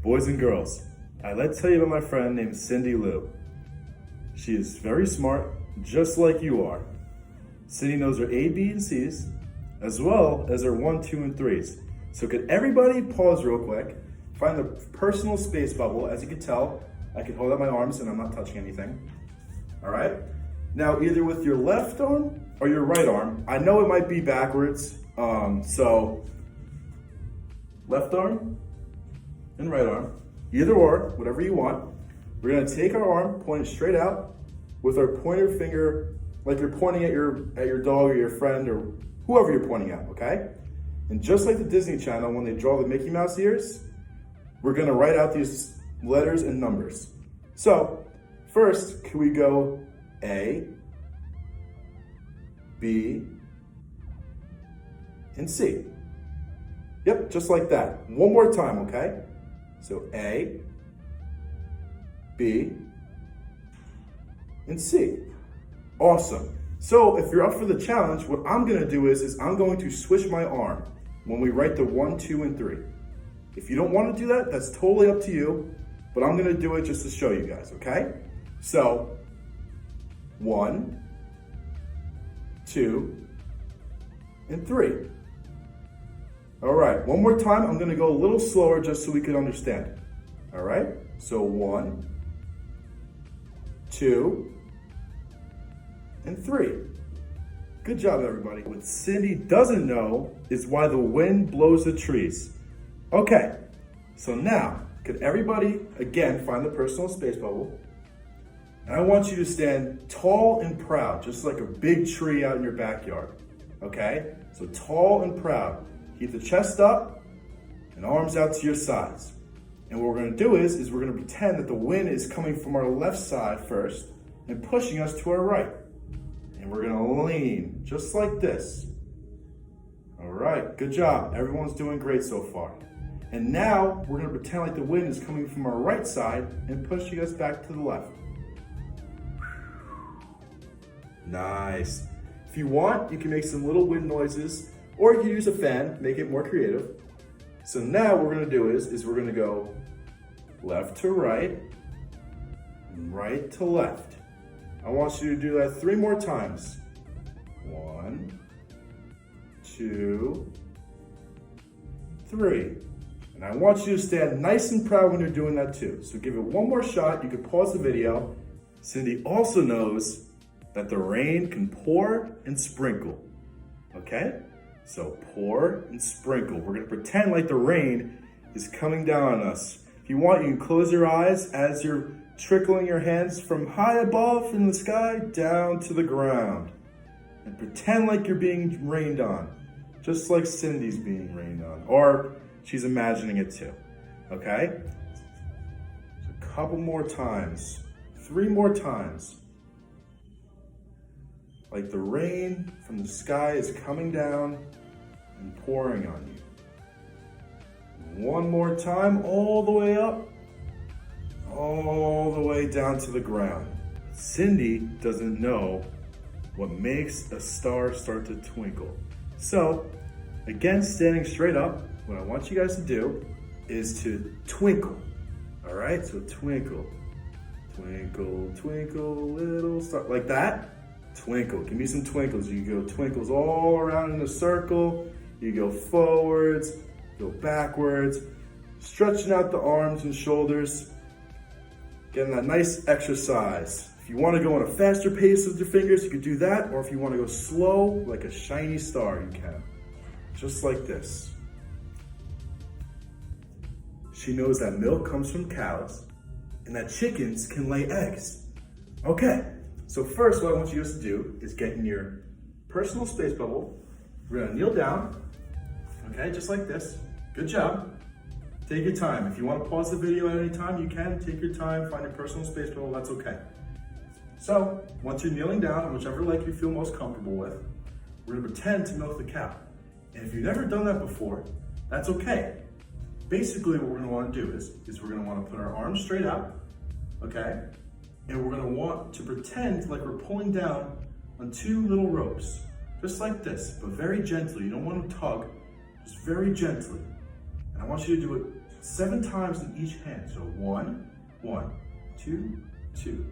Boys and girls, I'd like to tell you about my friend named Cindy Lou. She is very smart, just like you are. Cindy knows her A, B, and C's, as well as her 1, 2, and 3s. So could everybody pause real quick, find the personal space bubble. As you can tell, I can hold out my arms and I'm not touching anything. All right? Now, either with your left arm or your right arm, I know it might be backwards, so left arm and right arm, either or, whatever you want. We're gonna take our arm, point it straight out with our pointer finger, like you're pointing at your dog or your friend or whoever you're pointing at, okay? And just like the Disney Channel, when they draw the Mickey Mouse ears, we're gonna write out these letters and numbers. So first, can we go A, B, and C? Yep, just like that. One more time, okay? So A, B, and C. Awesome. So if you're up for the challenge, what I'm gonna do is I'm going to switch my arm when we write the 1, 2, and 3. If you don't wanna do that, that's totally up to you, but I'm gonna do it just to show you guys, okay? So 1, 2, and 3. All right, one more time. I'm gonna go a little slower just so we can understand. All right, so 1, 2, and 3. Good job, everybody. What Cindy doesn't know is why the wind blows the trees. Okay, so now, could everybody, again, find the personal space bubble? And I want you to stand tall and proud, just like a big tree out in your backyard, okay? So tall and proud. Keep the chest up and arms out to your sides. And what we're gonna do is we're gonna pretend that the wind is coming from our left side first and pushing us to our right. And we're gonna lean, just like this. All right, good job. Everyone's doing great so far. And now we're gonna pretend like the wind is coming from our right side and pushing us back to the left. Nice. If you want, you can make some little wind noises, or you can use a fan, make it more creative. So now what we're gonna do is we're gonna go left to right, and right to left. I want you to do that 3 more times. 1, 2, 3. And I want you to stand nice and proud when you're doing that too. So give it one more shot. You can pause the video. Cindy also knows that the rain can pour and sprinkle, okay? So pour and sprinkle. We're gonna pretend like the rain is coming down on us. If you want, you can close your eyes as you're trickling your hands from high above in the sky down to the ground. And pretend like you're being rained on, just like Cindy's being rained on, or she's imagining it too, okay? So a couple more times, 3 more times. Like the rain from the sky is coming down and pouring on you. One more time, all the way up, all the way down to the ground. Cindy doesn't know what makes a star start to twinkle. So, again, standing straight up, what I want you guys to do is to twinkle. All right, so twinkle. Twinkle, twinkle, little star, like that. Twinkle, give me some twinkles. You go twinkles all around in a circle. You go forwards, go backwards, stretching out the arms and shoulders, getting that nice exercise. If you want to go on a faster pace with your fingers, you can do that. Or if you want to go slow, like a shiny star, you can. Just like this. She knows that milk comes from cows and that chickens can lay eggs. Okay. So first, what I want you guys to do is get in your personal space bubble. We're gonna kneel down, okay, just like this. Good job. Take your time. If you want to pause the video at any time, you can. Take your time, find your personal space bubble, that's okay. So, once you're kneeling down, on whichever leg you feel most comfortable with, we're gonna pretend to milk the cow. And if you've never done that before, that's okay. Basically, what we're gonna wanna do is we're gonna wanna put our arms straight out, okay? And we're gonna want to pretend like we're pulling down on 2 little ropes, just like this, but very gently. You don't want to tug, just very gently. And I want you to do it 7 times in each hand. So 1, 1, 2, 2,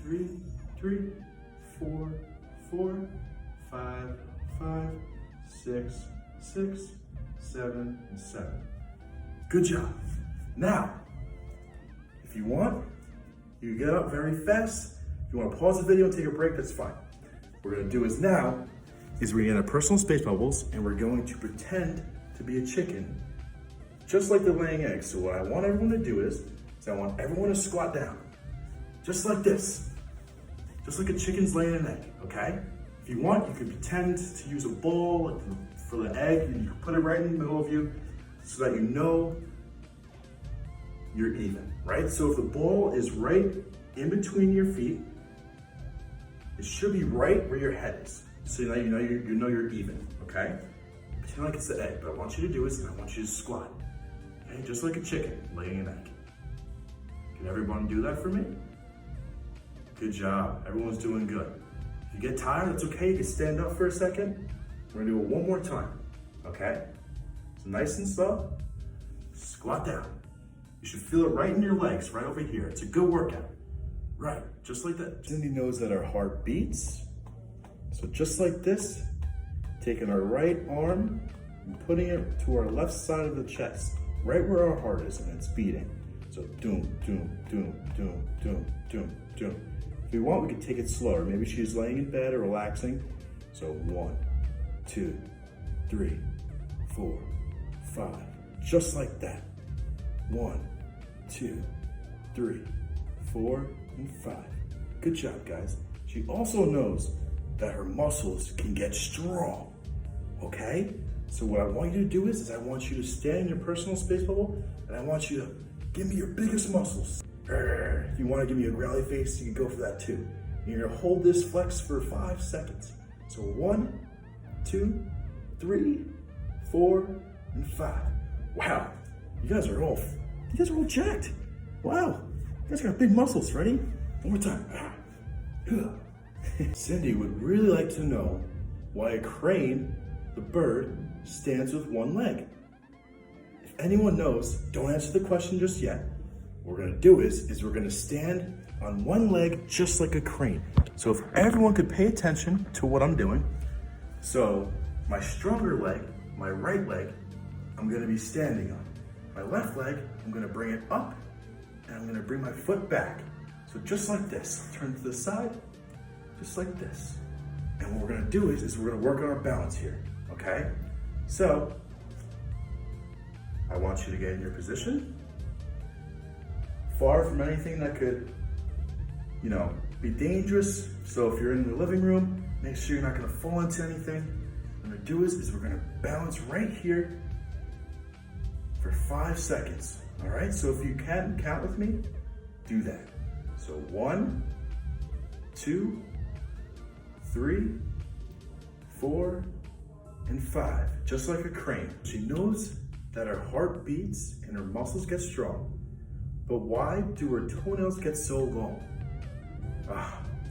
3, 3, 4, 4, 5, 5, 6, 6, 7, and 7. Good job. Now, if you want, you get up very fast. If you want to pause the video and take a break, that's fine. What we're gonna do is now, we're gonna get personal space bubbles and we're going to pretend to be a chicken, just like they're laying eggs. So what I want everyone to do is I want everyone to squat down, just like this, just like a chicken's laying an egg, okay? If you want, you could pretend to use a bowl for the egg, and you can put it right in the middle of you so that you know you're even, right? So if the bowl is right in between your feet, it should be right where your head is. So now you know you're even, okay? Pretend like it's the egg, but I want you to do is I want you to squat, okay? Just like a chicken laying an egg. Can everyone do that for me? Good job, everyone's doing good. If you get tired, it's okay, you can stand up for a second. We're gonna do it one more time, okay? So nice and slow, squat down. You should feel it right in your legs, right over here. It's a good workout. Right, just like that. Cindy knows that our heart beats. So just like this, taking our right arm and putting it to our left side of the chest, right where our heart is, and it's beating. So doom, doom, doom, doom, doom, doom, doom. If we want, we can take it slower. Maybe she's laying in bed or relaxing. So 1, 2, 3, 4, 5. Just like that. 1, 2, 3, 4, and 5. Good job, guys. She also knows that her muscles can get strong, okay? So what I want you to do is I want you to stand in your personal space bubble, and I want you to give me your biggest muscles. If you want to give me a growly face, you can go for that too. And you're gonna hold this flex for 5 seconds. So 1, 2, 3, 4, and 5. Wow, you guys are all jacked. Wow, you guys got big muscles. Ready? One more time. Cindy would really like to know why a crane, the bird, stands with one leg. If anyone knows, don't answer the question just yet. What we're gonna do is we're gonna stand on one leg just like a crane. So if everyone could pay attention to what I'm doing. So my stronger leg, my right leg, I'm gonna be standing on. My left leg, I'm gonna bring it up and I'm gonna bring my foot back. So just like this, turn to the side, just like this. And what we're gonna do is we're gonna work on our balance here, okay? So, I want you to get in your position, far from anything that could, be dangerous. So if you're in the living room, make sure you're not gonna fall into anything. What we're gonna do is we're gonna balance right here for 5 seconds, all right? So if you can count with me, do that. So 1, 2, 3, 4, and 5, just like a crane. She knows that her heart beats and her muscles get strong, but why do her toenails get so long?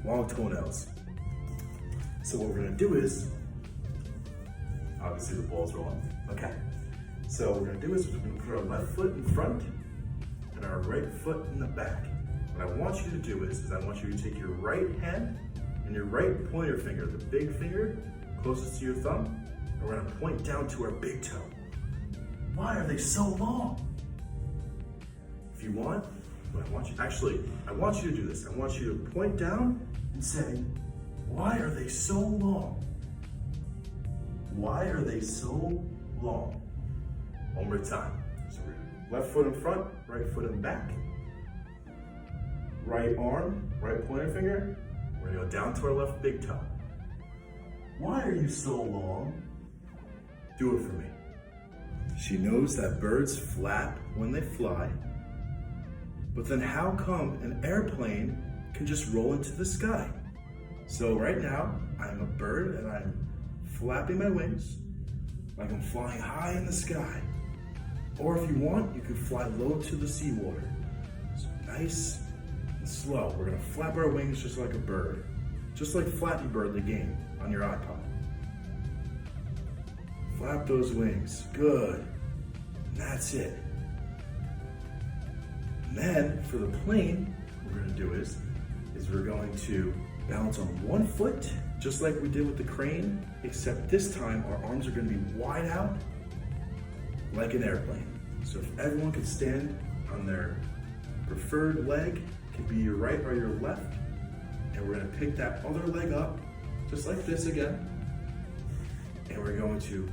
Long toenails. So what we're gonna do is, obviously the ball's rolling, okay. So what we're gonna do is we're gonna put our left foot in front and our right foot in the back. What I want you to do is I want you to take your right hand and your right pointer finger, the big finger closest to your thumb, and we're gonna point down to our big toe. Why are they so long? If you want, I want you to do this. I want you to point down and say, why are they so long? Why are they so long? One more time. So left foot in front, right foot in back. Right arm, right pointer finger. We're gonna go down to our left big toe. Why are you so long? Do it for me. She knows that birds flap when they fly, but then how come an airplane can just roll into the sky? So right now, I'm a bird and I'm flapping my wings like I'm flying high in the sky. Or if you want, you could fly low to the seawater. So nice and slow. We're gonna flap our wings just like a bird. Just like Flappy Bird, the game on your iPod. Flap those wings, good. And that's it. And then for the plane, what we're gonna do is we're going to balance on one foot, just like we did with the crane, except this time our arms are gonna be wide out like an airplane. So if everyone could stand on their preferred leg, it could be your right or your left, and we're gonna pick that other leg up, just like this again, and we're going to,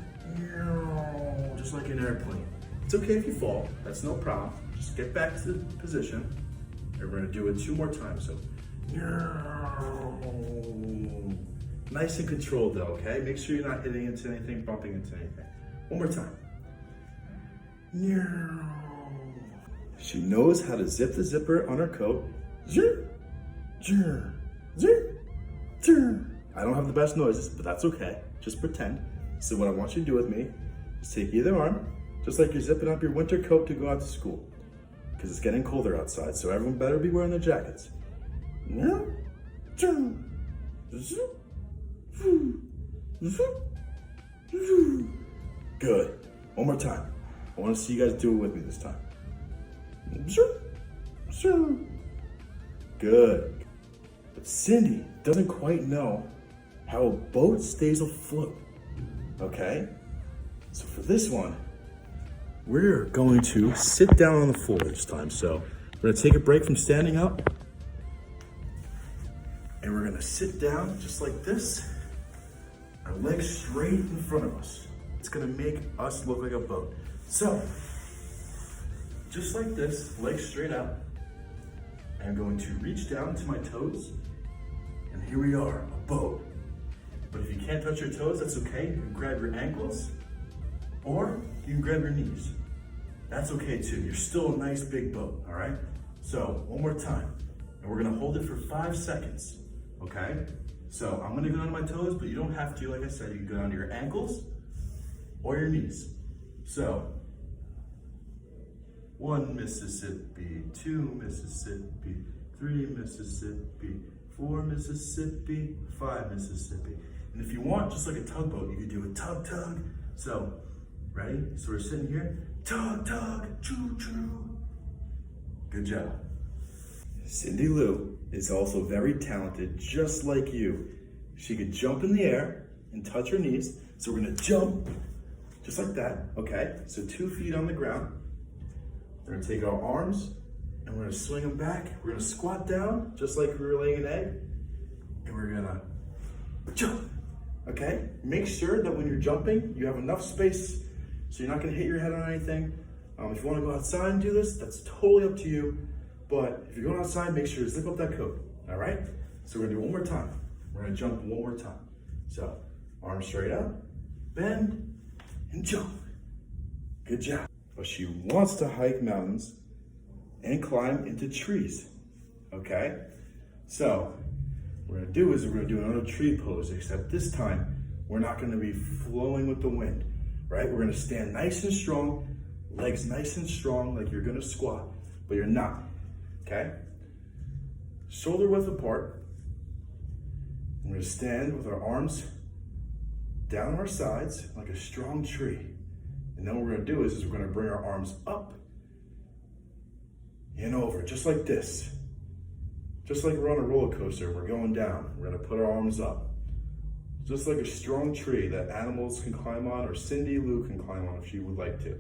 just like an airplane. It's okay if you fall, that's no problem. Just get back to the position, and we're gonna do it 2 more times. So, nice and controlled though, okay? Make sure you're not hitting into anything, bumping into anything. One more time. She knows how to zip the zipper on her coat. I don't have the best noises, but that's okay. Just pretend. So what I want you to do with me is take either arm, just like you're zipping up your winter coat to go out to school, because it's getting colder outside, so everyone better be wearing their jackets. Good. One more time. I want to see you guys do it with me this time. Good. But Cindy doesn't quite know how a boat stays afloat. Okay? So for this one, we're going to sit down on the floor this time. So we're gonna take a break from standing up, and we're gonna sit down just like this, our legs straight in front of us. It's gonna make us look like a boat. So, just like this, legs straight out, I'm going to reach down to my toes, and here we are, a boat. But if you can't touch your toes, that's okay. You can grab your ankles, or you can grab your knees. That's okay too. You're still a nice big boat, all right? So, one more time. And we're gonna hold it for 5 seconds, okay? So, I'm gonna go down to my toes, but you don't have to. Like I said, you can go down to your ankles or your knees. So, 1 Mississippi, 2 Mississippi, 3 Mississippi, 4 Mississippi, 5 Mississippi. And if you want, just like a tugboat, you could do a tug, tug. So, ready? So we're sitting here, tug, tug, choo, choo. Good job. Cindy Lou is also very talented, just like you. She could jump in the air and touch her knees. So we're gonna jump, just like that, okay? So 2 feet on the ground. We're gonna take our arms and we're gonna swing them back. We're gonna squat down, just like we were laying an egg. And we're gonna jump, okay? Make sure that when you're jumping, you have enough space so you're not gonna hit your head on anything. If you wanna go outside and do this, that's totally up to you. But if you're going outside, make sure to zip up that coat, all right? So we're gonna do it one more time. We're gonna jump one more time. So, arms straight out, bend, and jump. Good job. But she wants to hike mountains and climb into trees, okay? So, what we're gonna do is we're gonna do another tree pose, except this time, we're not gonna be flowing with the wind, right? We're gonna stand nice and strong, legs nice and strong, like you're gonna squat, but you're not, okay? Shoulder width apart. We're gonna stand with our arms down our sides like a strong tree. And then what we're gonna do is we're gonna bring our arms up and over, just like this. Just like we're on a roller coaster, we're going down. We're gonna put our arms up. Just like a strong tree that animals can climb on, or Cindy Lou can climb on if she would like to.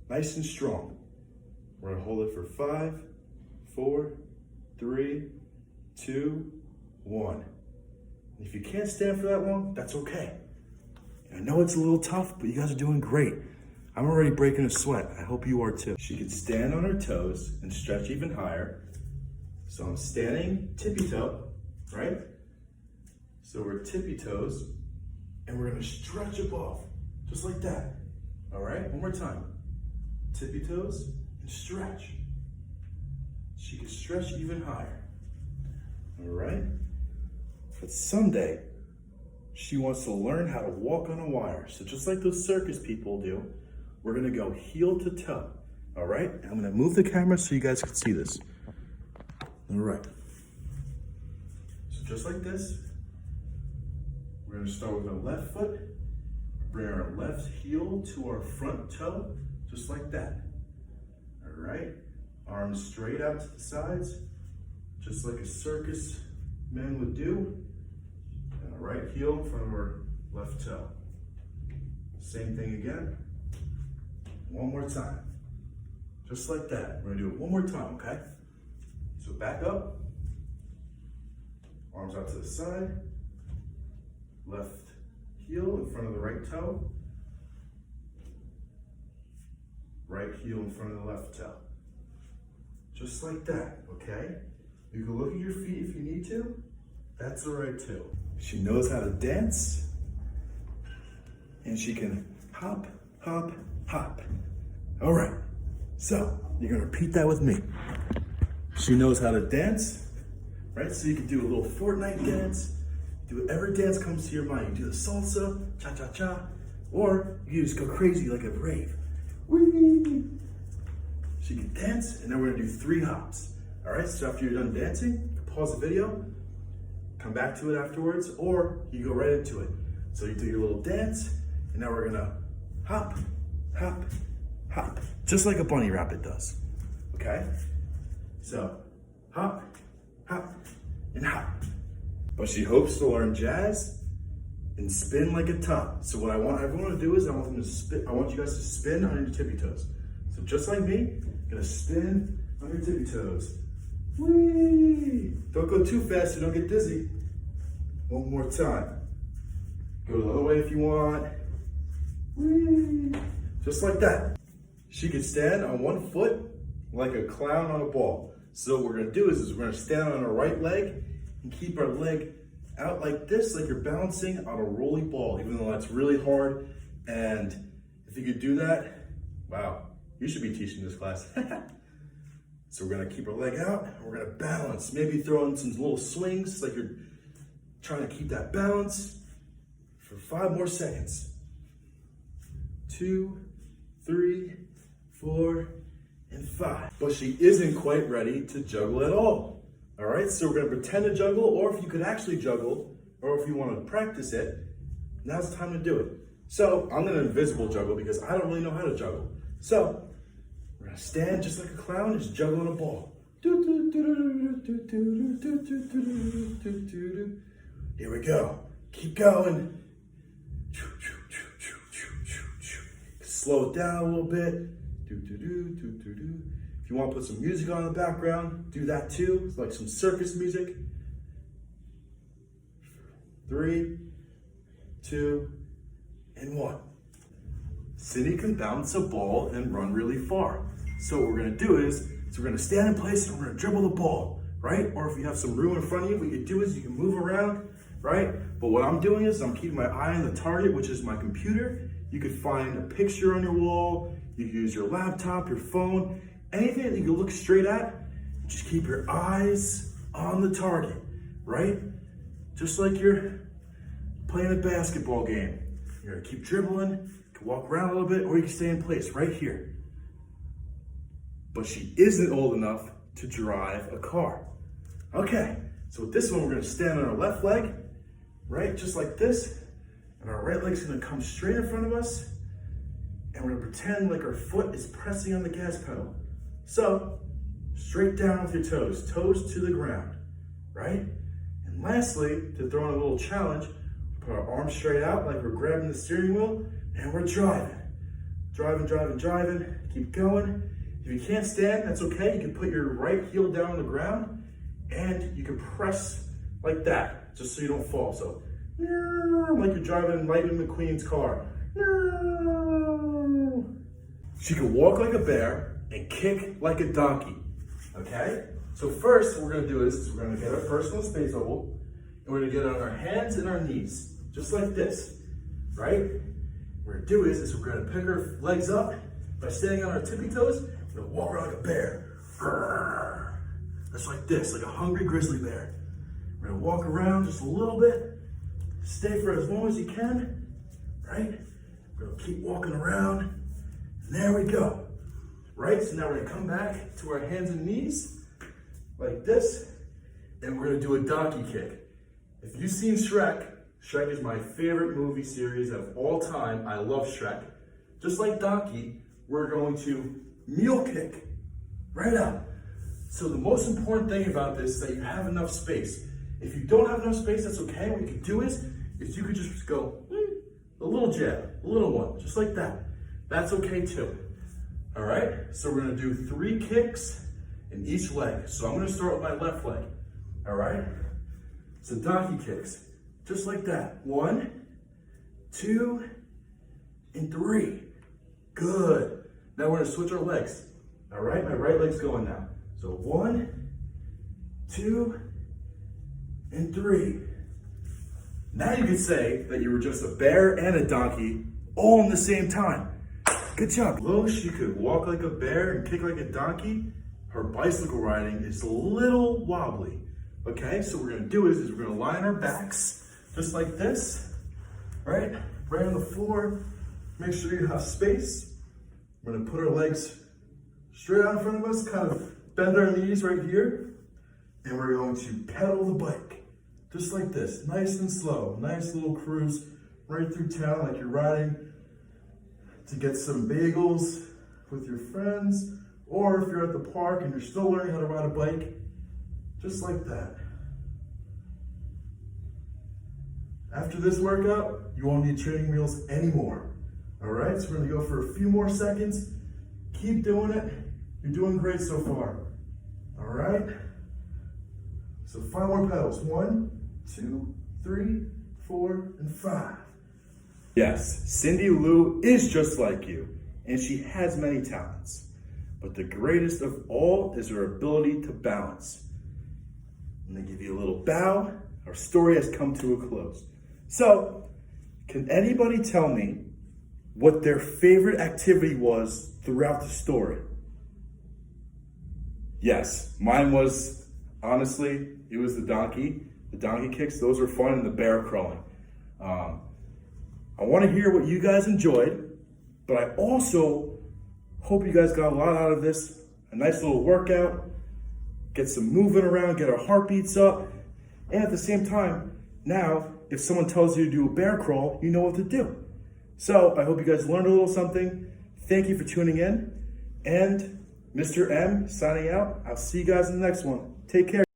Nice and strong. We're gonna hold it for 5, 4, 3, 2, 1. If you can't stand for that long, that's okay. I know it's a little tough, but you guys are doing great. I'm already breaking a sweat. I hope you are too. She can stand on her toes and stretch even higher. So I'm standing tippy toe, right? So we're tippy toes, and we're gonna stretch above, just like that. All right, one more time. Tippy toes and stretch. She can stretch even higher. All right? But someday, she wants to learn how to walk on a wire. So just like those circus people do, we're gonna go heel to toe. All right? And I'm gonna move the camera so you guys can see this. All right. So just like this, we're gonna start with our left foot, bring our left heel to our front toe, just like that. All right? Arms Arms straight out to the sides, just like a circus man would do. And a right heel in front of our left toe. Same thing again. One more time. Just like that. We're gonna do it one more time, okay? So back up. Arms out to the side. Left heel in front of the right toe. Right heel in front of the left toe. Just like that, okay? You can look at your feet if you need to. That's all right too. She knows how to dance. And she can hop, hop, hop. All right, so you're gonna repeat that with me. She knows how to dance, right? So you can do a little Fortnite dance, do whatever dance comes to your mind. You do the salsa, cha-cha-cha, or you just go crazy like a rave. Whee! She can dance, and then we're gonna do 3 hops. All right, so after you're done dancing, you can pause the video, come back to it afterwards, or you go right into it. So you do your little dance, and now we're gonna hop, hop, hop, just like a bunny rabbit does, okay? So, hop, hop, and hop. But she hopes to learn jazz and spin like a top. So what I want everyone to do is I want you guys to spin on your tippy toes. So just like me, you're gonna spin on your tippy toes. Whee! Don't go too fast, so you don't get dizzy. One more time. Go the other way if you want. Whee! Just like that. She can stand on one foot like a clown on a ball. So what we're gonna do is we're gonna stand on our right leg and keep our leg out like this, like you're balancing on a rolly ball, even though that's really hard. And if you could do that, wow, you should be teaching this class. So we're gonna keep our leg out and we're gonna balance. Maybe throw in some little swings, like you're trying to keep that balance for 5 more seconds. 2, 3, 4, and 5. But she isn't quite ready to juggle at all. All right, so we're gonna pretend to juggle, or if you could actually juggle, or if you wanna practice it, now's the time to do it. So I'm gonna invisible juggle because I don't really know how to juggle. So we're gonna stand just like a clown, just juggling a ball. Here we go, keep going. Slow it down a little bit. If you want to put some music on in the background, do that too. It's like some circus music. 3, 2, and 1. Cindy can bounce a ball and run really far. So what we're gonna do is, we're gonna stand in place and we're gonna dribble the ball, right? Or if you have some room in front of you, what you can do is you can move around, right? But what I'm doing is I'm keeping my eye on the target, which is my computer. You could find a picture on your wall. You can use your laptop, your phone, anything that you can look straight at. Just keep your eyes on the target, right? Just like you're playing a basketball game. You're gonna keep dribbling, you can walk around a little bit, or you can stay in place right here. But she isn't old enough to drive a car. Okay, so with this one, we're gonna stand on our left leg, right? Just like this. And our right leg's gonna come straight in front of us. And we're gonna pretend like our foot is pressing on the gas pedal. So, straight down with your toes, toes to the ground, right? And lastly, to throw in a little challenge, put our arms straight out like we're grabbing the steering wheel, and we're driving. Driving, driving, driving, keep going. If you can't stand, that's okay. You can put your right heel down on the ground, and you can press like that, just so you don't fall. So, like you're driving Lightning McQueen's car. She can walk like a bear and kick like a donkey, okay? So first, what we're gonna do is we're gonna get our personal space oval, and we're gonna get on our hands and our knees, just like this, right? What we're gonna do is we're gonna pick our legs up by standing on our tippy toes. We're gonna walk around like a bear. Just like this, like a hungry grizzly bear. We're gonna walk around just a little bit. Stay for as long as you can, right? We're gonna keep walking around, and there we go, right? So now we're gonna come back to our hands and knees, like this, and we're gonna do a donkey kick. If you've seen Shrek, Shrek is my favorite movie series of all time. I love Shrek. Just like Donkey, we're going to mule kick, right up. So the most important thing about this is that you have enough space. If you don't have enough space, that's okay. What you could do is you could just go a little jab, a little one, just like that. That's okay too. All right, so we're gonna do 3 kicks in each leg. So I'm gonna start with my left leg, all right? So donkey kicks, just like that. 1, 2, and 3. Good. Now we're gonna switch our legs. All right, my right leg's going now. So 1, 2, and 3. Now you can say that you were just a bear and a donkey all in the same time. Good job. Although she could walk like a bear and kick like a donkey, her bicycle riding is a little wobbly. Okay, so what we're gonna do is we're gonna lie on our backs, just like this, right? Right on the floor. Make sure you have space. We're gonna put our legs straight out in front of us, kind of bend our knees right here, and we're going to pedal the bike, just like this, nice and slow. Nice little cruise right through town like you're riding to get some bagels with your friends, or if you're at the park and you're still learning how to ride a bike, just like that. After this workout, you won't need training wheels anymore. All right, so we're gonna go for a few more seconds. Keep doing it. You're doing great so far. All right. So 5 more pedals. 1, 2, 3, 4, and 5. Yes, Cindy Lou is just like you, and she has many talents. But the greatest of all is her ability to balance. I'm gonna give you a little bow. Our story has come to a close. So, can anybody tell me what their favorite activity was throughout the story? Yes, mine was, honestly, it was the donkey kicks. Those were fun, and the bear crawling. I want to hear what you guys enjoyed, but I also hope you guys got a lot out of this. A nice little workout, get some moving around, get our heartbeats up, and at the same time, now, if someone tells you to do a bear crawl, you know what to do. So I hope you guys learned a little something. Thank you for tuning in. And Mr. M signing out. I'll see you guys in the next one. Take care.